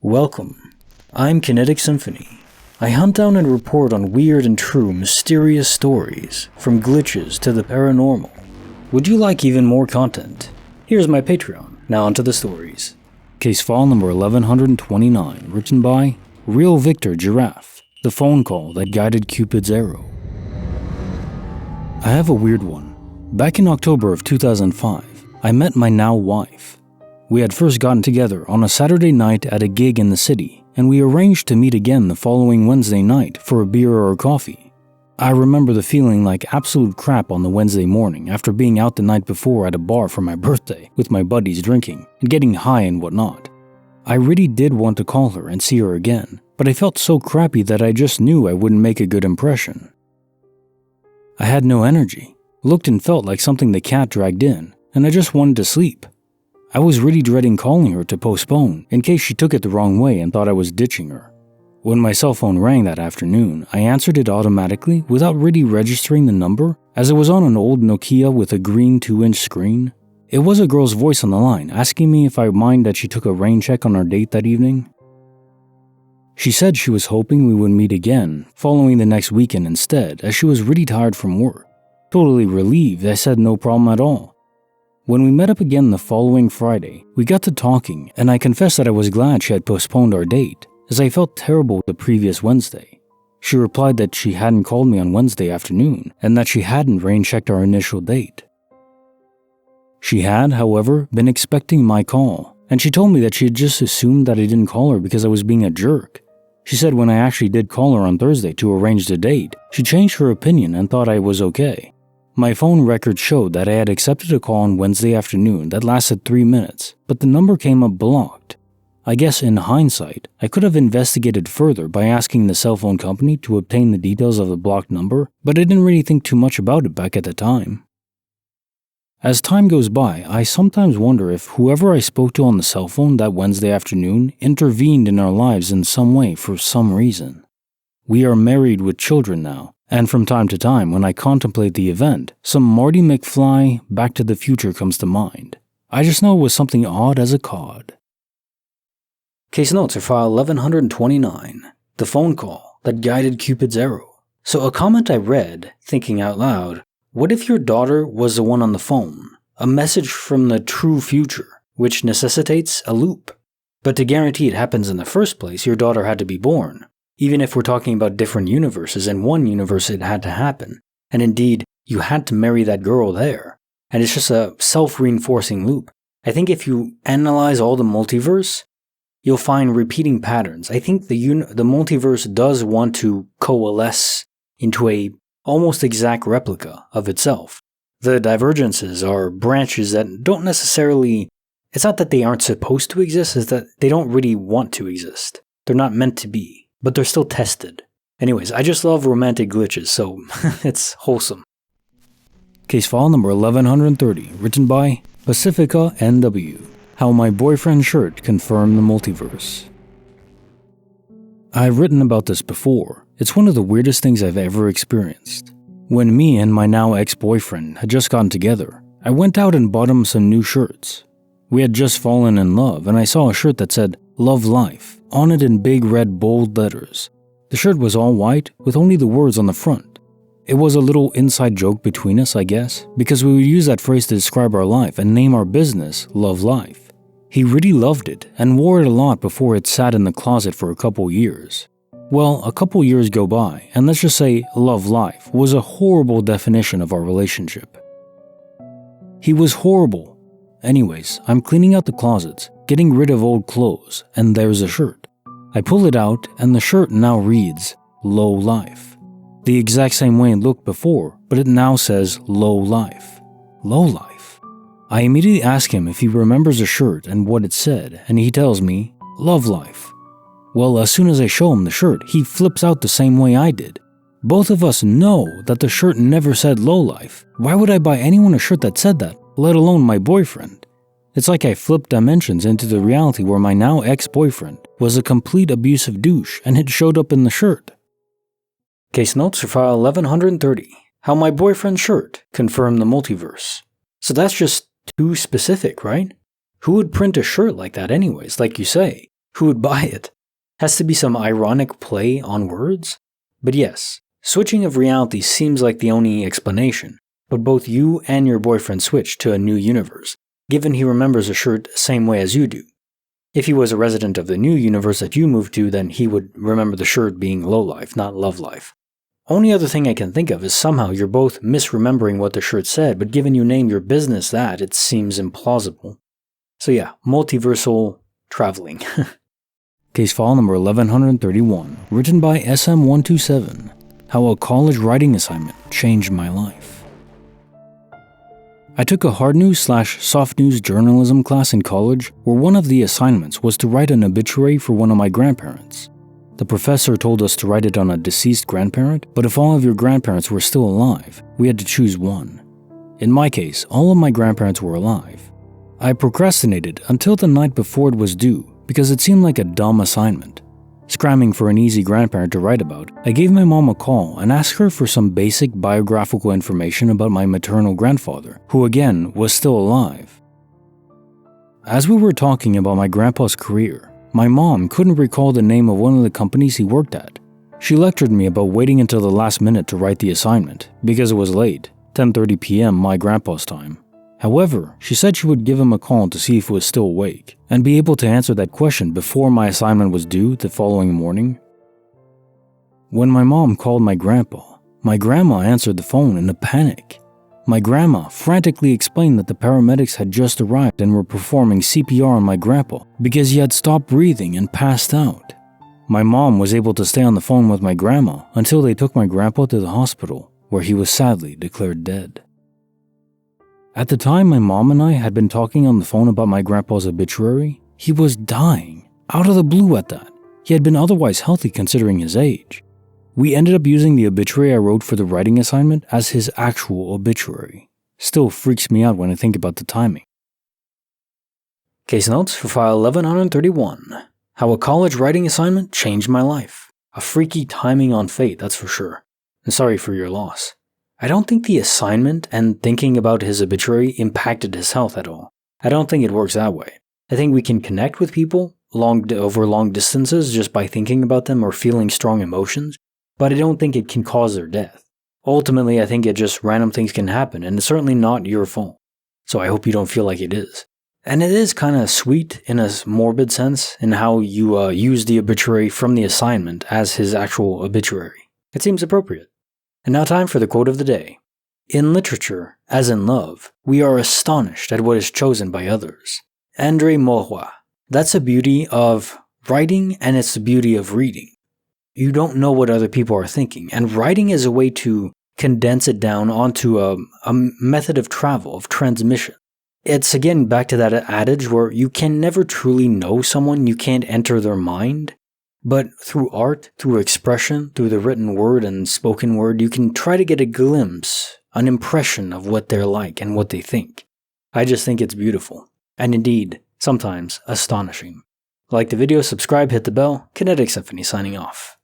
Welcome. I'm Kinetic Symphony. I hunt down and report on weird and true mysterious stories, from glitches to the paranormal. Would you like even more content? Here's my Patreon. Now onto the stories. Case file number 1129, written by realvictorgiraffe, the phone call that guided Cupid's arrow. I have a weird one. Back in October of 2005, I met my now wife. We had first gotten together on a Saturday night at a gig in the city, and we arranged to meet again the following Wednesday night for a beer or coffee. I remember the feeling like absolute crap on the Wednesday morning after being out the night before at a bar for my birthday with my buddies drinking and getting high and whatnot. I really did want to call her and see her again, but I felt so crappy that I just knew I wouldn't make a good impression. I had no energy, looked and felt like something the cat dragged in, and I just wanted to sleep. I was really dreading calling her to postpone in case she took it the wrong way and thought I was ditching her. When my cell phone rang that afternoon, I answered it automatically without really registering the number, as it was on an old Nokia with a green 2-inch screen. It was a girl's voice on the line asking me if I mind that she took a rain check on our date that evening. She said she was hoping we would meet again following the next weekend instead, as she was really tired from work. Totally relieved, I said no problem at all. When we met up again the following Friday, we got to talking, and I confessed that I was glad she had postponed our date, as I felt terrible the previous Wednesday. She replied that she hadn't called me on Wednesday afternoon, and that she hadn't rain-checked our initial date. She had, however, been expecting my call, and she told me that she had just assumed that I didn't call her because I was being a jerk. She said when I actually did call her on Thursday to arrange the date, she changed her opinion and thought I was okay. My phone record showed that I had accepted a call on Wednesday afternoon that lasted 3 minutes, but the number came up blocked. I guess in hindsight, I could have investigated further by asking the cell phone company to obtain the details of the blocked number, but I didn't really think too much about it back at the time. As time goes by, I sometimes wonder if whoever I spoke to on the cell phone that Wednesday afternoon intervened in our lives in some way for some reason. We are married with children now, and from time to time when I contemplate the event, some Marty McFly Back to the Future comes to mind. I just know it was something odd as a cod. Case notes are file 1129, the phone call that guided Cupid's arrow. So a comment I read, thinking out loud, what if your daughter was the one on the phone? A message from the true future, which necessitates a loop. But to guarantee it happens in the first place, your daughter had to be born. Even if we're talking about different universes, in one universe it had to happen. And indeed, you had to marry that girl there. And it's just a self-reinforcing loop. I think if you analyze all the multiverse, you'll find repeating patterns. I think the multiverse does want to coalesce into a almost exact replica of itself. The divergences are branches that don't necessarily, it's not that they aren't supposed to exist, it's that they don't really want to exist. They're not meant to be, but they're still tested. Anyways, I just love romantic glitches, so it's wholesome. Case file number 1130, written by pacificanw. How my boyfriend's shirt confirmed the multiverse. I've written about this before. It's one of the weirdest things I've ever experienced. When me and my now ex-boyfriend had just gotten together, I went out and bought him some new shirts. We had just fallen in love, and I saw a shirt that said, "Love Life," on it in big red bold letters. The shirt was all white, with only the words on the front. It was a little inside joke between us, I guess, because we would use that phrase to describe our life and name our business Love Life. He really loved it and wore it a lot before it sat in the closet for a couple years. Well, a couple years go by, and let's just say Love Life was a horrible definition of our relationship. He was horrible. Anyways, I'm cleaning out the closets, getting rid of old clothes, and there's a shirt. I pull it out, and the shirt now reads, Low Life. The exact same way it looked before, but it now says Low Life. Low Life. I immediately ask him if he remembers the shirt and what it said, and he tells me, Love Life. Well, as soon as I show him the shirt, he flips out the same way I did. Both of us know that the shirt never said Low Life. Why would I buy anyone a shirt that said that, let alone my boyfriend? It's like I flipped dimensions into the reality where my now ex-boyfriend was a complete abusive douche and it showed up in the shirt. Case notes for file 1130. How my boyfriend's shirt confirmed the multiverse. So that's just too specific, right? Who would print a shirt like that anyways, like you say? Who would buy it? Has to be some ironic play on words? But yes, switching of reality seems like the only explanation, but both you and your boyfriend switched to a new universe, given he remembers a shirt the same way as you do. If he was a resident of the new universe that you moved to, then he would remember the shirt being low life, not love life. Only other thing I can think of is somehow you're both misremembering what the shirt said, but given you named your business that, it seems implausible. So yeah, multiversal traveling. Case file number 1131, written by SM127, How a College Writing Assignment Changed My Life. I took a hard news/soft news journalism class in college where one of the assignments was to write an obituary for one of my grandparents. The professor told us to write it on a deceased grandparent, but if all of your grandparents were still alive, we had to choose one. In my case, all of my grandparents were alive. I procrastinated until the night before it was due because it seemed like a dumb assignment. Scramming for an easy grandparent to write about, I gave my mom a call and asked her for some basic biographical information about my maternal grandfather, who again was still alive. As we were talking about my grandpa's career, my mom couldn't recall the name of one of the companies he worked at. She lectured me about waiting until the last minute to write the assignment, because it was late, 10:30 p.m. my grandpa's time. However, she said she would give him a call to see if he was still awake, and be able to answer that question before my assignment was due the following morning. When my mom called my grandma answered the phone in a panic. My grandma frantically explained that the paramedics had just arrived and were performing CPR on my grandpa because he had stopped breathing and passed out. My mom was able to stay on the phone with my grandma until they took my grandpa to the hospital, where he was sadly declared dead. At the time my mom and I had been talking on the phone about my grandpa's obituary, he was dying, out of the blue at that. He had been otherwise healthy considering his age. We ended up using the obituary I wrote for the writing assignment as his actual obituary. Still freaks me out when I think about the timing. Case notes for file 1131. How a college writing assignment changed my life. A freaky timing on fate, that's for sure. And sorry for your loss. I don't think the assignment and thinking about his obituary impacted his health at all. I don't think it works that way. I think we can connect with people over long distances just by thinking about them or feeling strong emotions, but I don't think it can cause their death. Ultimately, I think it just random things can happen, and it's certainly not your fault. So I hope you don't feel like it is. And it is kind of sweet in a morbid sense in how you use the obituary from the assignment as his actual obituary. It seems appropriate. And now time for the quote of the day. In literature, as in love, we are astonished at what is chosen by others. André Maurois. That's the beauty of writing, and it's the beauty of reading. You don't know what other people are thinking, and writing is a way to condense it down onto a method of travel, of transmission. It's again back to that adage where you can never truly know someone, you can't enter their mind. But through art, through expression, through the written word and spoken word, you can try to get a glimpse, an impression of what they're like and what they think. I just think it's beautiful. And indeed, sometimes astonishing. Like the video, subscribe, hit the bell. Kinetic Symphony signing off.